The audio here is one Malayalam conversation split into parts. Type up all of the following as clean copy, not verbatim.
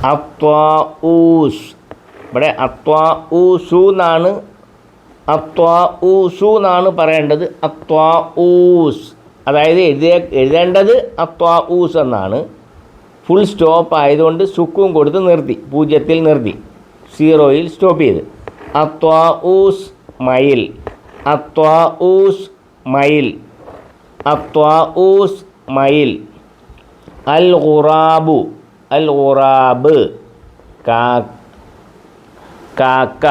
അത്വാഊസ്. ഇവിടെ അത്വാഊസു എന്നാണ് പറയേണ്ടത്. അത്വാഊസ്, അതായത് എഴുതേണ്ടത് അത്വാഊസ് എന്നാണ്. ഫുൾ സ്റ്റോപ്പ് ആയതുകൊണ്ട് സുക്കൂൻ കൊടുത്ത് നിർത്തി, 0-ൽ നിർത്തി, 0-ൽ സ്റ്റോപ്പ് ചെയ്ത്. അത്വാഊസ് മയിൽ, അത്വാഊസ് മയിൽ, അത്വാഊസ് മയിൽ. അൽ ഖുറാബ് കാക്ക.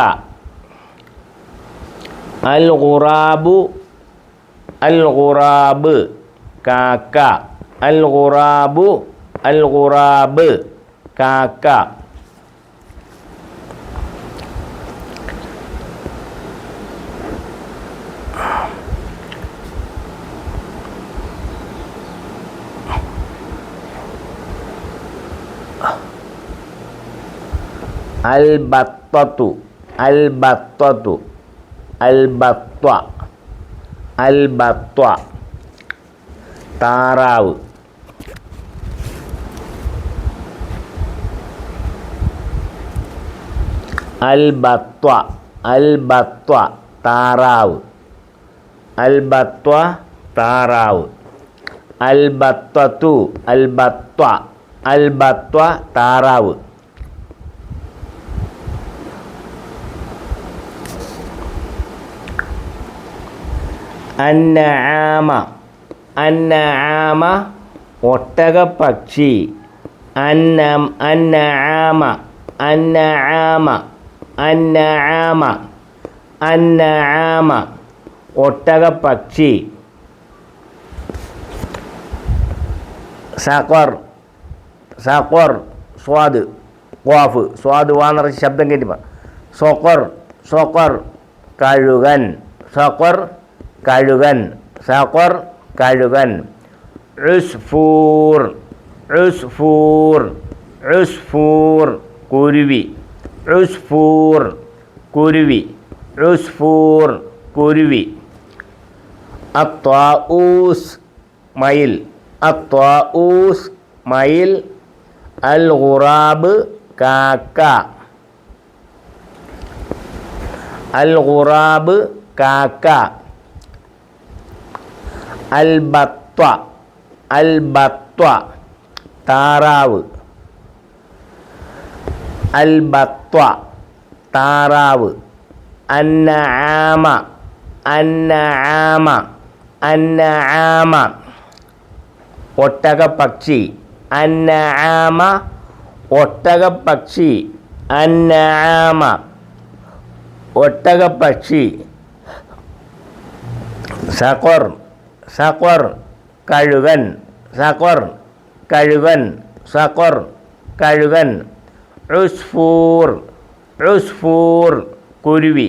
അൽ ഖുറാബ് കാക്ക. അൽ ഖുറാബ് കാക്ക. അൽബത്വ താറാവ്. അൽബത്വ താറാവ്. അൽബത്വ താറാവ്. അന്നആമ ഒട്ടകപ്പക്ഷി. അന്നആമ ഒട്ടകപ്പക്ഷി. സഖർ സ്വാദ് ഖാഫ് സ്വാദ് വാന്നറിച്ച് ശബ്ദം കേട്ടിപ്പോ. സഖർ കഴുകൻ. ഉസ്ഫൂർ കുരുവി. അത്വാഊസ് മയിൽ. അൽ ഖുറാബ് കാക്ക. അൽബത്വ താറാവ്. അന്നആമ ഒട്ടകപ്പക്ഷി. ഒട്ടകപ്പക്ഷി. സഖർ കഴുകൻ. ഉസ്ഫൂർ കുരുവി.